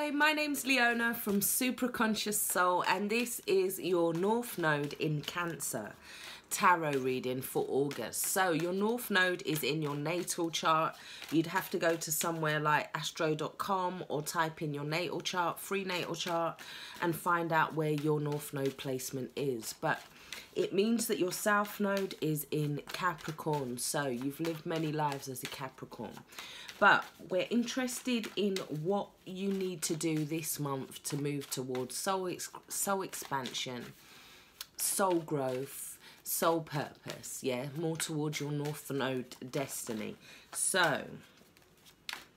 Hi, my name's Leona from Supra Conscioussoul, and this is your North Node in Cancer tarot reading for August. So your North Node is in your natal chart. You'd have to go to somewhere like astro.com or type in your natal chart, free natal chart, and find out where your North Node placement is. But it means that your South Node is in Capricorn, so you've lived many lives as a Capricorn. But we're interested in what you need to do this month to move towards soul expansion, soul growth, soul purpose, yeah? More towards your North Node destiny. So,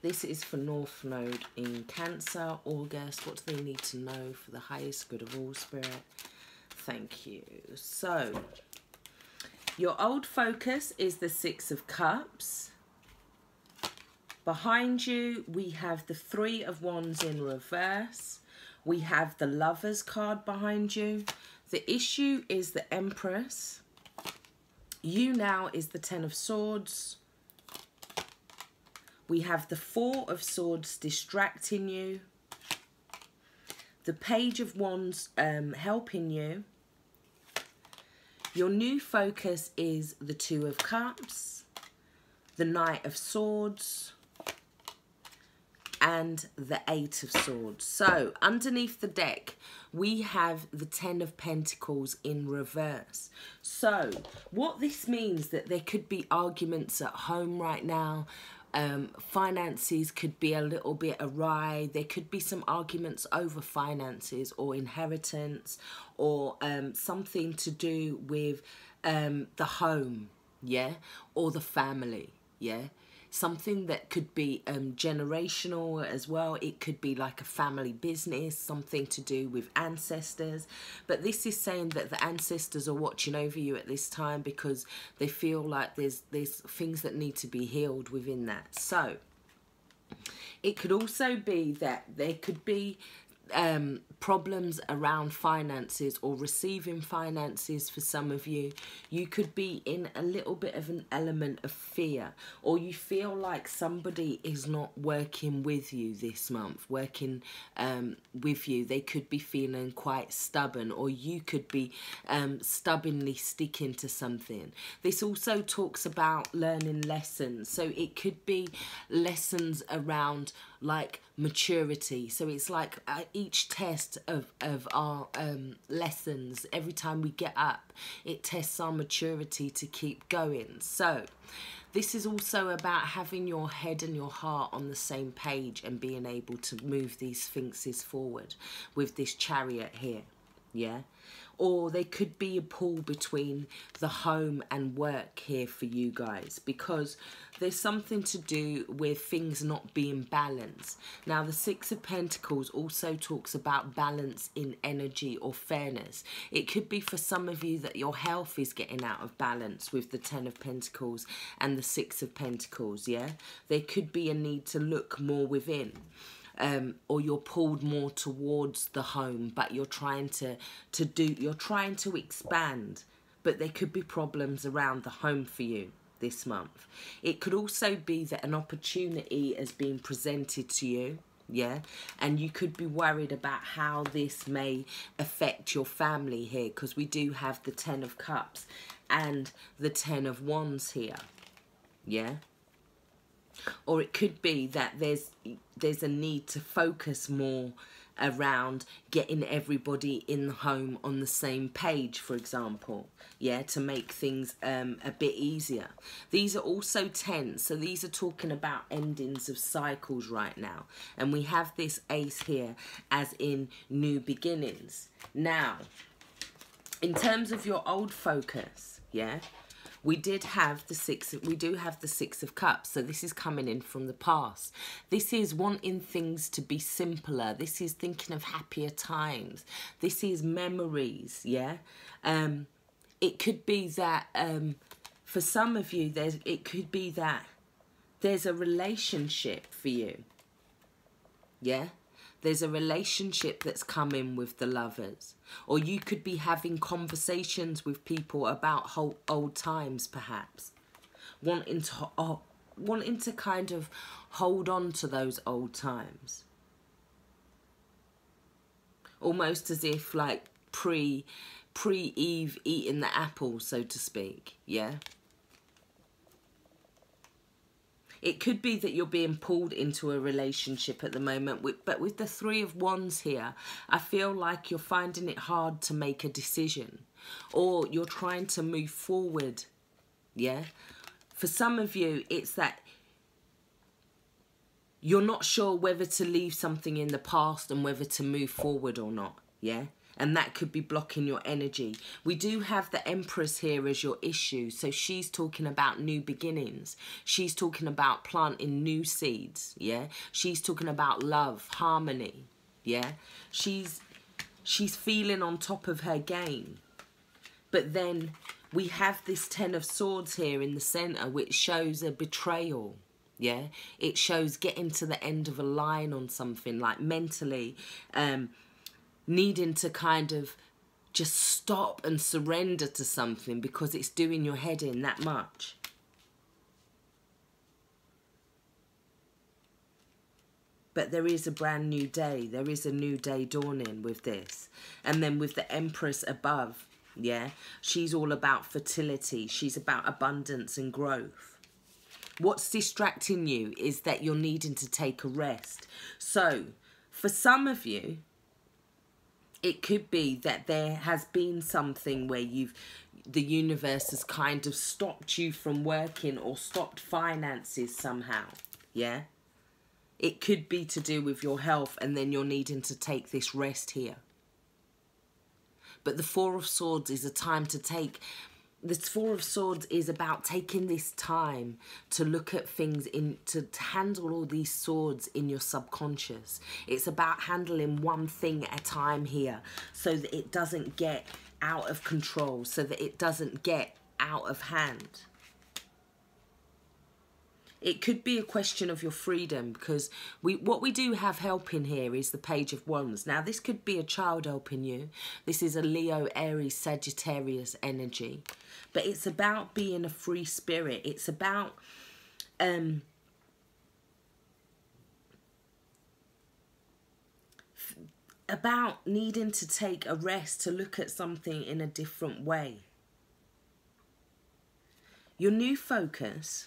this is for North Node in Cancer, August. What do they need to know for the highest good of all, Spirit? Thank you. So, your old focus is the Six of Cups. Behind you, we have the Three of Wands in reverse. We have the Lovers card behind you. The issue is the Empress. You now is the Ten of Swords. We have the Four of Swords distracting you. The Page of Wands helping you. Your new focus is the Two of Cups, the Knight of Swords, and the Eight of Swords. So underneath the deck, we have the Ten of Pentacles in reverse. So what this means, that there could be arguments at home right now. Finances could be a little bit awry. There could be some arguments over finances or inheritance, or something to do with the home, yeah, or the family, yeah. Something that could be generational as well. It could be like a family business, something to do with ancestors. But this is saying that the ancestors are watching over you at this time because they feel like there's things that need to be healed within that. So it could also be that there could be problems around finances or receiving finances for some of you. You could be in a little bit of an element of fear, or you feel like somebody is not working with you this month, working with you. They could be feeling quite stubborn, or you could be stubbornly sticking to something. This also talks about learning lessons. So it could be lessons around like maturity. So it's like each test of our lessons, every time we get up, it tests our maturity to keep going. So this is also about having your head and your heart on the same page and being able to move these sphinxes forward with this Chariot here, yeah? Or there could be a pull between the home and work here for you guys, because there's something to do with things not being balanced. Now, the Six of Pentacles also talks about balance in energy or fairness. It could be for some of you that your health is getting out of balance with the Ten of Pentacles and the Six of Pentacles, yeah? There could be a need to look more within. Or you're pulled more towards the home, but you're trying to expand, but there could be problems around the home for you this month. It could also be that an opportunity has been presented to you, yeah, and you could be worried about how this may affect your family here, because we do have the Ten of Cups and the Ten of Wands here, yeah. Or it could be that there's a need to focus more around getting everybody in the home on the same page, for example, yeah, to make things a bit easier. These are also tense, so these are talking about endings of cycles right now. And we have this Ace here as in new beginnings. Now, in terms of your old focus, yeah, we do have the Six of Cups, so this is coming in from the past. This is wanting things to be simpler. This is thinking of happier times. This is memories, yeah? It could be that for some of you, it could be that there's a relationship for you, yeah? There's a relationship that's coming with the Lovers. Or you could be having conversations with people about old times, perhaps. Wanting to kind of hold on to those old times. almost as if like pre-Eve eating the apple, so to speak, yeah? It could be that you're being pulled into a relationship at the moment, but with the Three of Wands here, I feel like you're finding it hard to make a decision, or you're trying to move forward, yeah? For some of you, it's that you're not sure whether to leave something in the past and whether to move forward or not, yeah? And that could be blocking your energy. We do have the Empress here as your issue. So she's talking about new beginnings. She's talking about planting new seeds, yeah? She's talking about love, harmony, yeah? She's feeling on top of her game. But then we have this Ten of Swords here in the centre, which shows a betrayal, yeah? It shows getting to the end of a line on something, like mentally, needing to kind of just stop and surrender to something because it's doing your head in that much. But there is a brand new day. There is a new day dawning with this. And then with the Empress above, yeah, she's all about fertility. She's about abundance and growth. What's distracting you is that you're needing to take a rest. So for some of you, it could be that there has been something where the universe has kind of stopped you from working or stopped finances somehow, yeah? It could be to do with your health, and then you're needing to take this rest here. But the Four of Swords is a time to take... The Four of Swords is about taking this time to look at things, to handle all these swords in your subconscious. It's about handling one thing at a time here so that it doesn't get out of control, so that it doesn't get out of hand. It could be a question of your freedom, because what we do have helping here is the Page of Wands. Now, this could be a child helping you. This is a Leo, Aries, Sagittarius energy. But it's about being a free spirit. It's about needing to take a rest, to look at something in a different way. Your new focus...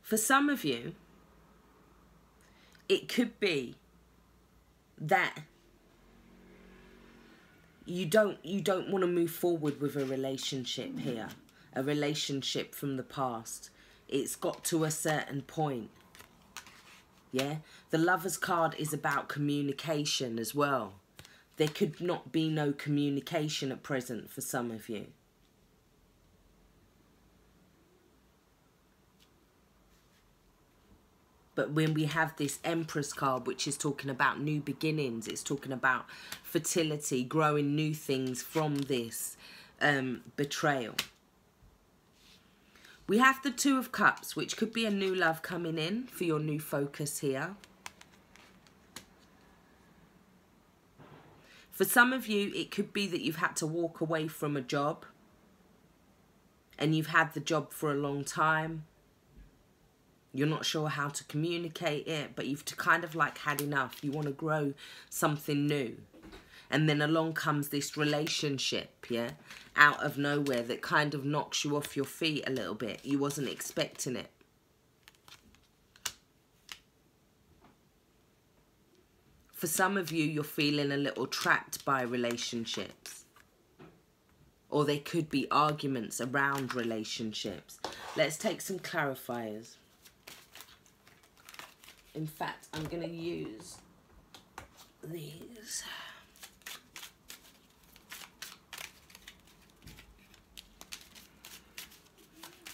For some of you, it could be that you don't want to move forward with a relationship here, a relationship from the past. It's got to a certain point. Yeah, the Lover's card is about communication as well. There could not be no communication at present for some of you. But when we have this Empress card, which is talking about new beginnings, it's talking about fertility, growing new things from this betrayal. We have the Two of Cups, which could be a new love coming in for your new focus here. For some of you, it could be that you've had to walk away from a job and you've had the job for a long time. You're not sure how to communicate it, but you've kind of like had enough. You want to grow something new. And then along comes this relationship, yeah, out of nowhere that kind of knocks you off your feet a little bit. You wasn't expecting it. For some of you, you're feeling a little trapped by relationships. Or there could be arguments around relationships. Let's take some clarifiers. In fact, I'm going to use these.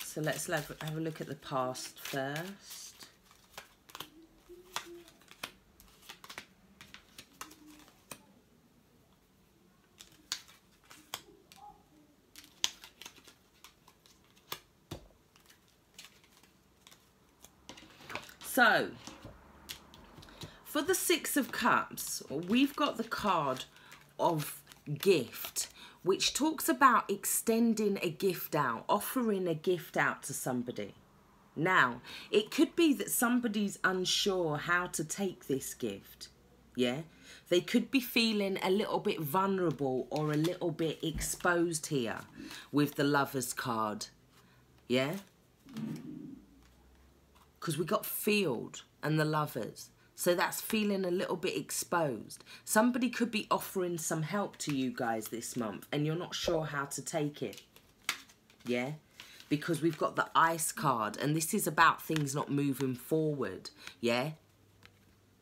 So let's have a look at the past first. So, for the Six of Cups, we've got the card of gift, which talks about extending a gift out, offering a gift out to somebody. Now, it could be that somebody's unsure how to take this gift. Yeah? They could be feeling a little bit vulnerable or a little bit exposed here with the Lovers card. Yeah? Because we got Field and the Lovers. So that's feeling a little bit exposed. Somebody could be offering some help to you guys this month and you're not sure how to take it. Yeah? Because we've got the Ice card and this is about things not moving forward. Yeah?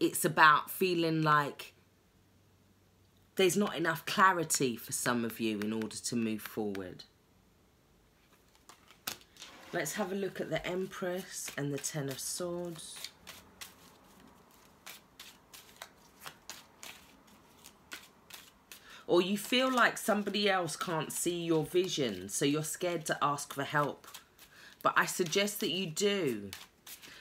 It's about feeling like there's not enough clarity for some of you in order to move forward. Let's have a look at the Empress and the Ten of Swords. Or you feel like somebody else can't see your vision, so you're scared to ask for help. But I suggest that you do.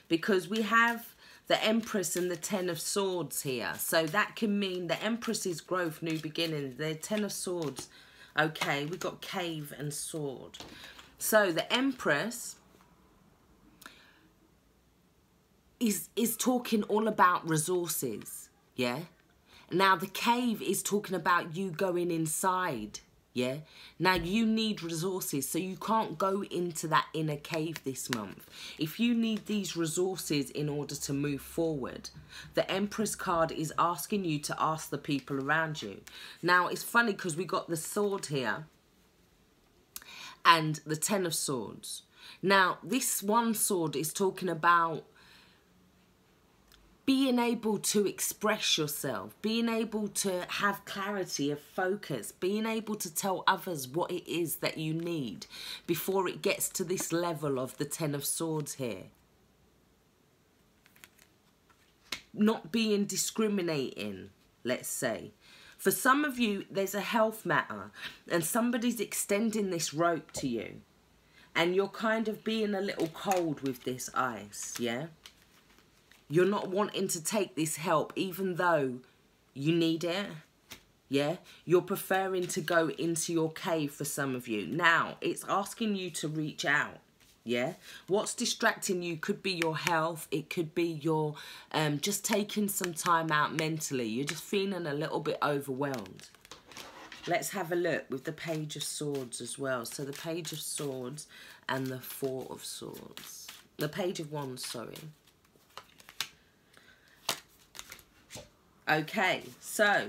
Because we have the Empress and the Ten of Swords here. So that can mean the Empress is growth, new beginnings. The Ten of Swords, okay, we've got Cave and Sword. So the Empress is talking all about resources, yeah? Now the Cave is talking about you going inside, yeah? Now you need resources, so you can't go into that inner cave this month. If you need these resources in order to move forward, the Empress card is asking you to ask the people around you. Now it's funny because we got the Sword here and the Ten of Swords. Now this one sword is talking about being able to express yourself, being able to have clarity of focus, being able to tell others what it is that you need before it gets to this level of the Ten of Swords here. Not being discriminating, let's say. For some of you, there's a health matter and somebody's extending this rope to you and you're kind of being a little cold with this ice, yeah? You're not wanting to take this help even though you need it, yeah? You're preferring to go into your cave for some of you. Now, it's asking you to reach out, yeah? What's distracting you could be your health. It could be your just taking some time out mentally. You're just feeling a little bit overwhelmed. Let's have a look with the Page of Swords as well. So the Page of Swords and the Four of Swords. The Page of Wands, sorry. Okay, so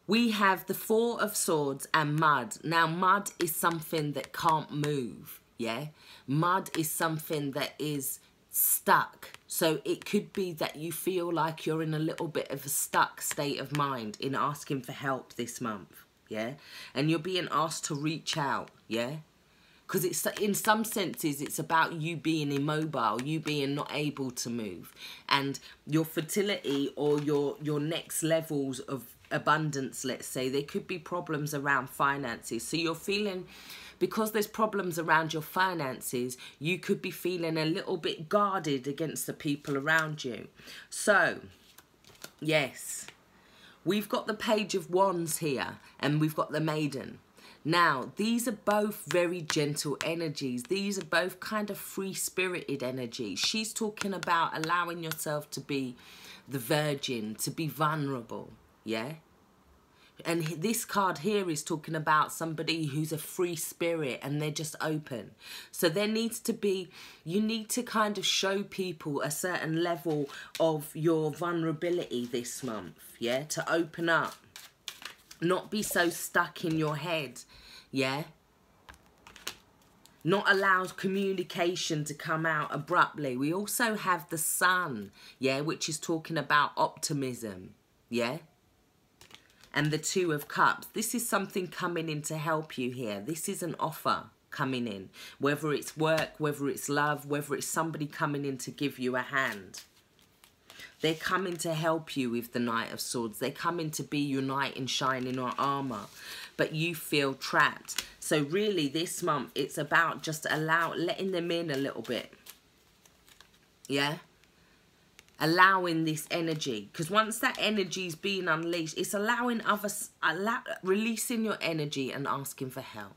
we have the Four of Swords and mud. Now, mud is something that can't move, yeah? Mud is something that is stuck. So it could be that you feel like you're in a little bit of a stuck state of mind in asking for help this month, yeah? And you're being asked to reach out, yeah? Because it's, in some senses, it's about you being immobile, you being not able to move. And your fertility or your next levels of abundance, let's say, there could be problems around finances. So you're feeling, because there's problems around your finances, you could be feeling a little bit guarded against the people around you. So, yes, we've got the Page of Wands here and we've got the Maiden. Now, these are both very gentle energies. These are both kind of free-spirited energies. She's talking about allowing yourself to be the virgin, to be vulnerable, yeah? And this card here is talking about somebody who's a free spirit and they're just open. So there needs to be, you need to kind of show people a certain level of your vulnerability this month, yeah? To open up. Not be so stuck in your head, yeah? Not allow communication to come out abruptly. We also have the Sun, yeah, which is talking about optimism, yeah? And the Two of Cups. This is something coming in to help you here. This is an offer coming in. Whether it's work, whether it's love, whether it's somebody coming in to give you a hand. They're coming to help you with the Knight of Swords. They're coming to be your knight in shining armour. But you feel trapped. So really this month it's about just letting them in a little bit. Yeah? Allowing this energy. Because once that energy's being unleashed, it's allowing others, releasing your energy and asking for help.